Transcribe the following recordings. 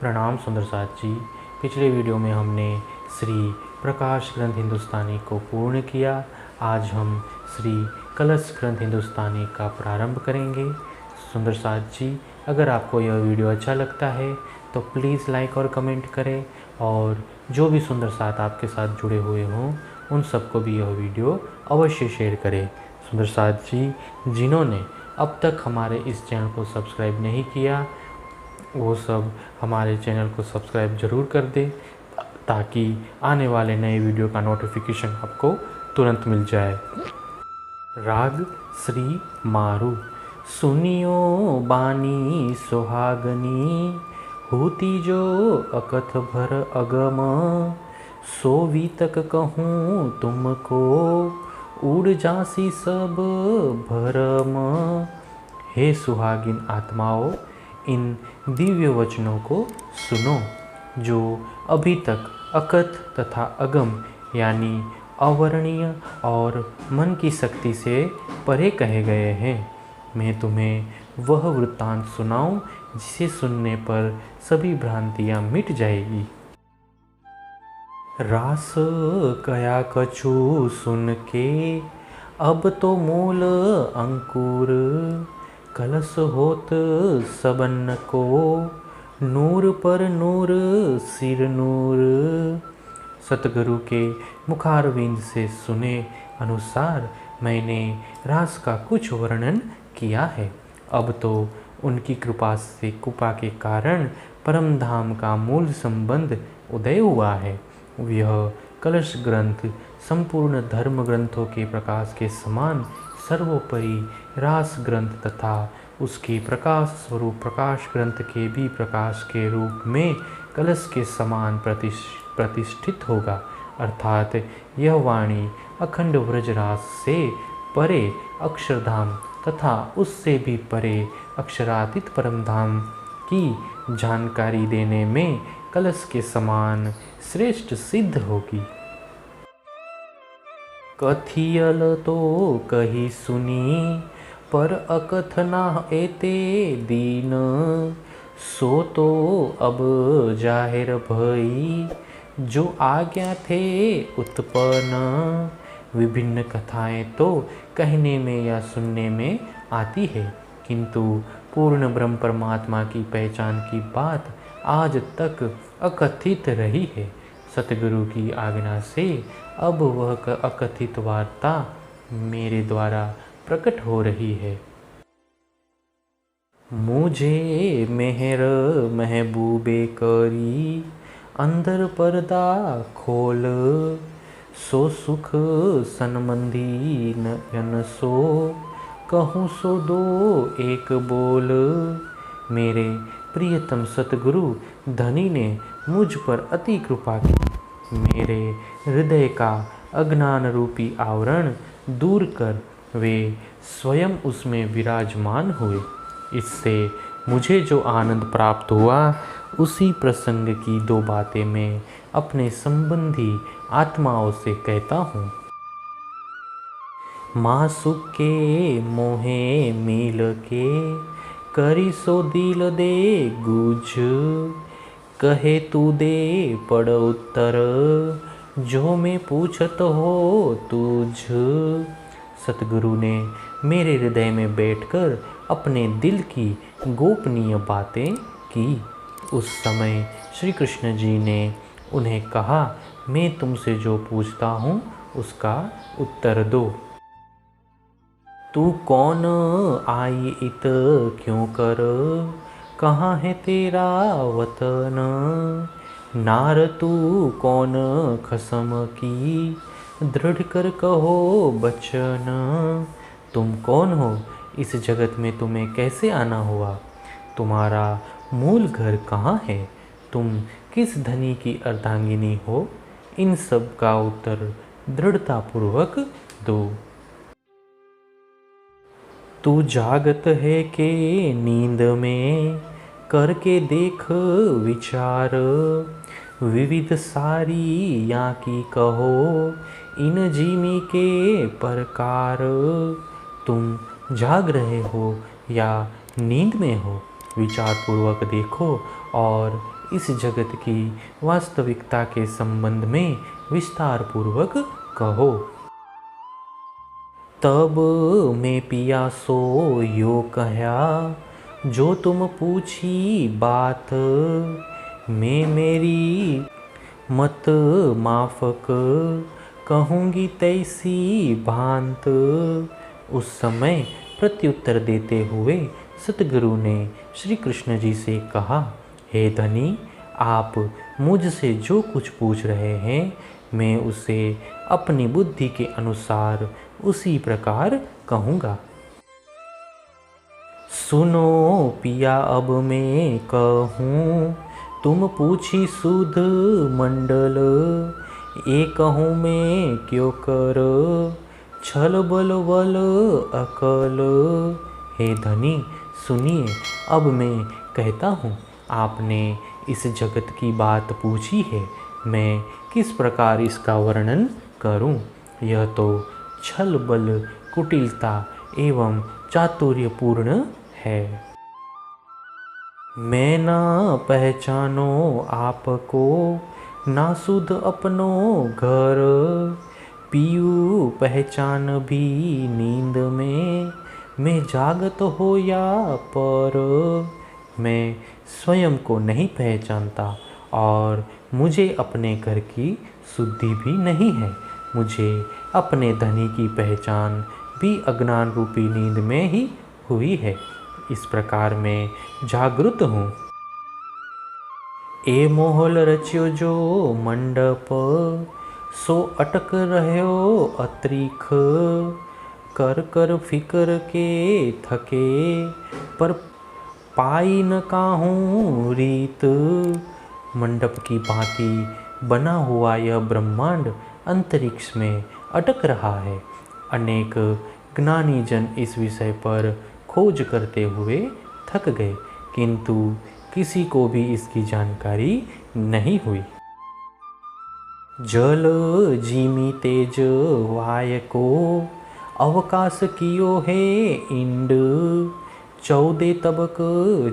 प्रणाम सुंदर साथ जी। पिछले वीडियो में हमने श्री प्रकाश ग्रंथ हिंदुस्तानी को पूर्ण किया। आज हम श्री कलश ग्रंथ हिंदुस्तानी का प्रारंभ करेंगे। सुंदर साथ जी, अगर आपको यह वीडियो अच्छा लगता है तो प्लीज़ लाइक और कमेंट करें, और जो भी सुंदर साथ आपके साथ जुड़े हुए हों उन सबको भी यह वीडियो अवश्य शेयर करें। सुंदर साथ जी, जिन्होंने अब तक हमारे इस चैनल को सब्सक्राइब नहीं किया वो सब हमारे चैनल को सब्सक्राइब ज़रूर कर दें, ताकि आने वाले नए वीडियो का नोटिफिकेशन आपको तुरंत मिल जाए। राग श्री मारू। सुनियो बानी सुहागनी, होती जो अकथ भर अगम, सोवी तक कहूँ तुमको, उड़ जासी सब भरम। हे सुहागिन आत्माओं, इन दिव्य वचनों को सुनो जो अभी तक अकथ तथा अगम यानी अवर्णीय और मन की शक्ति से परे कहे गए हैं। मैं तुम्हें वह वृत्तांत सुनाऊं जिसे सुनने पर सभी भ्रांतियां मिट जाएगी। रास कया कछु सुन के, अब तो मूल अंकुर, कलश होत सबन को, नूर पर नूर सिर नूर। सतगुरु के मुखारविंद से सुने अनुसार मैंने रास का कुछ वर्णन किया है। अब तो उनकी कृपा के कारण परम धाम का मूल संबंध उदय हुआ है। यह कलश ग्रंथ संपूर्ण धर्म ग्रंथों के प्रकाश के समान सर्वोपरि रास ग्रंथ तथा उसके प्रकाश स्वरूप प्रकाश ग्रंथ के भी प्रकाश के रूप में कलश के समान प्रतिष्ठित होगा। अर्थात यह वाणी अखंड व्रजरास से परे अक्षरधाम तथा उससे भी परे अक्षरातीत परमधाम की जानकारी देने में कलश के समान श्रेष्ठ सिद्ध होगी। कथियल तो कही सुनी, पर अकथ ना एते दीन, सो तो अब जाहिर भई, जो आज्ञा थे उत्पन्न। विभिन्न कथाएं तो कहने में या सुनने में आती है, किंतु पूर्ण ब्रह्म परमात्मा की पहचान की बात आज तक अकथित रही है। सतगुरु की आज्ञा से अब वह अकथित वार्ता मेरे द्वारा प्रकट हो रही है। मुझे मेहर महबूबे करी, अंदर पर्दा खोल, सो सुख संबंधी नयन सो, कहूँ सो दो एक बोल। मेरे प्रियतम सतगुरु धनी ने मुझ पर अति कृपा की। मेरे हृदय का अज्ञान रूपी आवरण दूर कर वे स्वयं उसमें विराजमान हुए। इससे मुझे जो आनंद प्राप्त हुआ उसी प्रसंग की दो बातें मैं अपने संबंधी आत्माओं से कहता हूँ। मासुक के मोहे मिल के, करी सो दिल दे गुझ, कहे तू दे पड़ उत्तर, जो मैं पूछत हो तुझ। सतगुरु ने मेरे हृदय में बैठकर अपने दिल की गोपनीय बातें की। उस समय श्री कृष्ण जी ने उन्हें कहा, मैं तुमसे जो पूछता हूँ उसका उत्तर दो। तू कौन आई इत क्यों कर, कहाँ है तेरा वतन, नार तू कौन खसम की, दृढ़ कर कहो बचन। तुम कौन हो, इस जगत में तुम्हें कैसे आना हुआ, तुम्हारा मूल घर कहाँ है, तुम किस धनी की अर्धांगिनी हो, इन सब का उत्तर दृढ़तापूर्वक दो। तू जागत है के नींद में, करके देख विचार, विविध सारी या की कहो, इन जीमी के प्रकार। तुम जाग रहे हो या नींद में हो, विचार पूर्वक देखो और इस जगत की वास्तविकता के संबंध में विस्तार पूर्वक कहो। तब मैं पिया सो यो कहया, जो तुम पूछी बात, मैं मेरी मत माफक, कहूँगी तैसी भांत। उस समय प्रत्युत्तर देते हुए सतगुरु ने श्री कृष्ण जी से कहा, हे धनी, आप मुझसे जो कुछ पूछ रहे हैं मैं उसे अपनी बुद्धि के अनुसार उसी प्रकार कहूँगा। सुनो पिया अब मैं कहूँ, तुम पूछी सुध मंडल, ए कहूँ मैं क्यों कर, छल बल वल अकल। हे धनी सुनिए, अब मैं कहता हूँ, आपने इस जगत की बात पूछी है, मैं किस प्रकार इसका वर्णन करूँ। यह तो छल बल कुटिलता एवं चातुर्यपूर्ण है। मैं ना पहचानो आपको, ना सुध अपनो घर, पीऊ पहचान भी नींद में, मैं जागत हो या पर। मैं स्वयं को नहीं पहचानता और मुझे अपने घर की शुद्धि भी नहीं है। मुझे अपने धनी की पहचान भी अज्ञान रूपी नींद में ही हुई है। इस प्रकार मैं जागृत हूँ। ए मोहल रच्यो जो मंडप, सो अटक रह्यो अत्रिख, कर कर फिकर के थके, पर पाई न काहूँ रीत। मंडप की भांति बना हुआ यह ब्रह्मांड अंतरिक्ष में अटक रहा है। अनेक ज्ञानी जन इस विषय पर खोज करते हुए थक गए, किंतु किसी को भी इसकी जानकारी नहीं हुई। जल जीमी तेज वाय को, अवकाश कियो है इंड, 14 तबक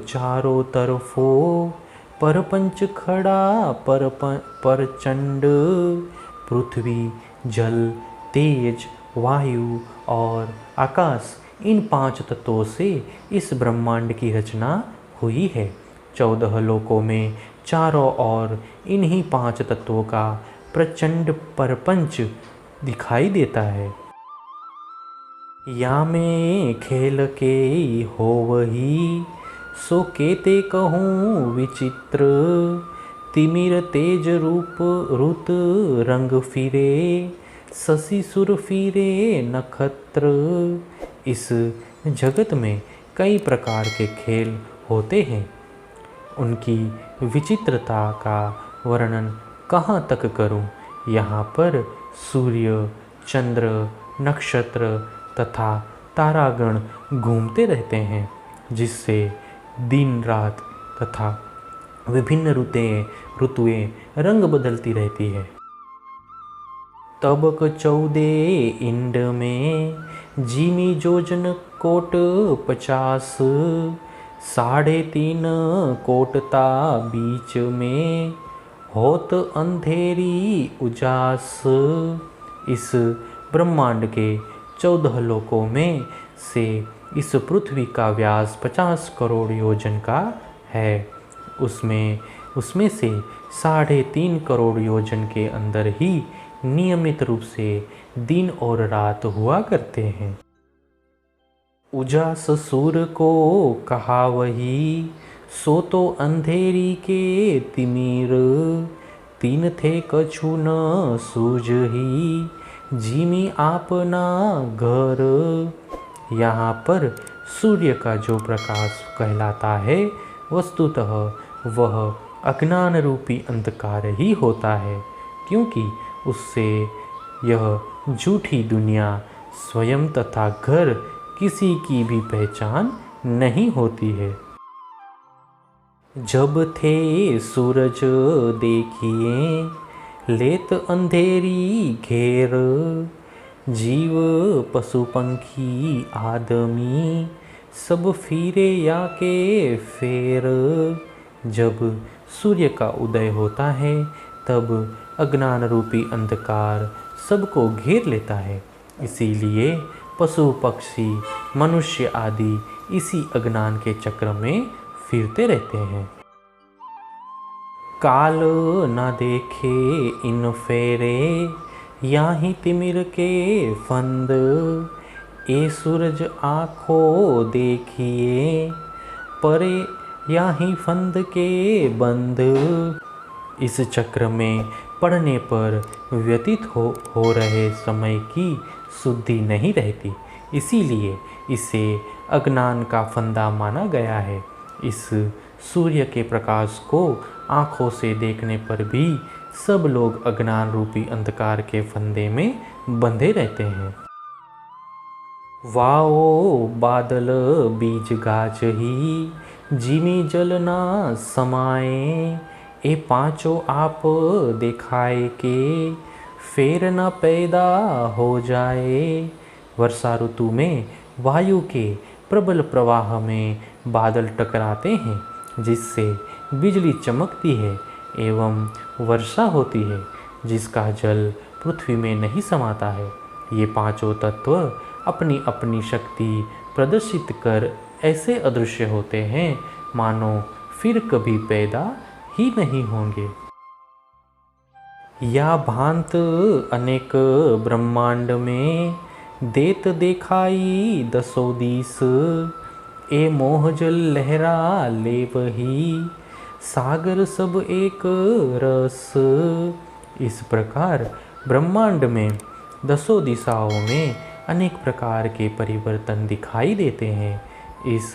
चारों तरफो, परपंच खड़ा परचंड। पृथ्वी, जल, तेज, वायु और आकाश, इन 5 तत्वों से इस ब्रह्मांड की रचना हुई है। 14 लोकों में चारों ओर इन्हीं 5 तत्वों का प्रचंड परपंच दिखाई देता है। या में खेल के हो वही, सो केते कहूँ विचित्र, तिमिर तेज रूप रुत रंग फिरे, शशि सुर फिरे नक्षत्र। इस जगत में कई प्रकार के खेल होते हैं, उनकी विचित्रता का वर्णन कहाँ तक करूं। यहाँ पर सूर्य, चंद्र, नक्षत्र तथा तारागण घूमते रहते हैं, जिससे दिन रात तथा विभिन्न ऋतुएं रंग बदलती रहती है। तबक 14 इंड में, जीमी जोजन कोट 50, 3.5 कोटता बीच में, होत अंधेरी उजास। इस ब्रह्मांड के 14 लोकों में से इस पृथ्वी का व्यास 50 करोड़ योजन का है। उसमें से 3.5 करोड़ योजन के अंदर ही नियमित रूप से दिन और रात हुआ करते हैं। उजास सूर को कहा वही, सो तो अंधेरी के तिमिर, 3 थे कछु न सूझही, जीमी आपना घर। यहाँ पर सूर्य का जो प्रकाश कहलाता है, वस्तुतः वह अज्ञान रूपी अंधकार ही होता है, क्योंकि उससे यह झूठी दुनिया स्वयं तथा घर किसी की भी पहचान नहीं होती है। जब थे सूरज देखिए, लेत अंधेरी घेर, जीव पशु पंखी आदमी, सब फिरे या के फेर। जब सूर्य का उदय होता है तब अज्ञान रूपी अंधकार सबको घेर लेता है। इसीलिए पशु पक्षी मनुष्य आदि इसी अज्ञान के चक्र में फिरते रहते हैं। काल न देखे इन फेरे याही तिमिर के फंद, ए सूरज आँखों देखिए परे याही फंद के बंद। इस चक्र में पड़ने पर व्यतीत हो रहे समय की शुद्धि नहीं रहती, इसीलिए इसे अज्ञान का फंदा माना गया है। इस सूर्य के प्रकाश को आँखों से देखने पर भी सब लोग अज्ञान रूपी अंधकार के फंदे में बंधे रहते हैं। वाओ बादल बीज गाज ही जिमी जल ना समाए, ए पांचों आप दिखाए के फेर न पैदा हो जाए। वर्षा ऋतु में वायु के प्रबल प्रवाह में बादल टकराते हैं जिससे बिजली चमकती है एवं वर्षा होती है जिसका जल पृथ्वी में नहीं समाता है। ये पांचों तत्व अपनी अपनी शक्ति प्रदर्शित कर ऐसे अदृश्य होते हैं मानो फिर कभी पैदा ही नहीं होंगे। या भांत अनेक ब्रह्मांड में देत दिखाई दसों दिस, ए मोह जल लहरा ले वही सागर सब एक रस। इस प्रकार ब्रह्मांड में दसों दिशाओं में अनेक प्रकार के परिवर्तन दिखाई देते हैं। इस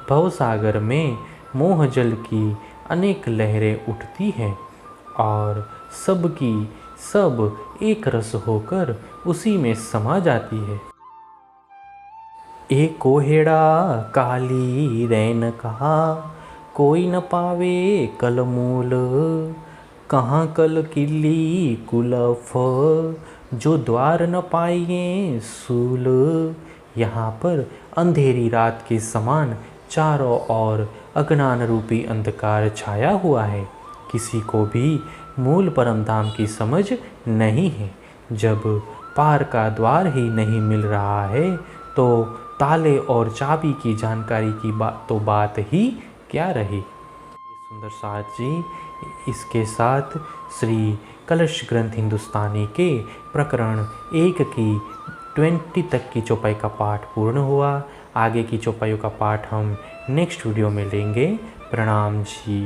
भवसागर में मोह जल की अनेक लहरें उठती हैं और सब की सब एक रस होकर उसी में समा जाती है। ए कोहेड़ा काली रैन कहा कोई न पावे कल मूल, कहाँ कल किल्ली कुलफ जो द्वार न पाइए सूल। यहाँ पर अंधेरी रात के समान चारों ओर अज्ञान रूपी अंधकार छाया हुआ है। किसी को भी मूल परम धाम की समझ नहीं है। जब पार का द्वार ही नहीं मिल रहा है तो ताले और चाबी की जानकारी की बात ही क्या रही। सुंदर साथ जी, इसके साथ श्री कलश ग्रंथ हिंदुस्तानी के प्रकरण 1 की 20 तक की चौपाई का पाठ पूर्ण हुआ। आगे की चौपाइयों का पाठ हम नेक्स्ट वीडियो में लेंगे। प्रणाम जी।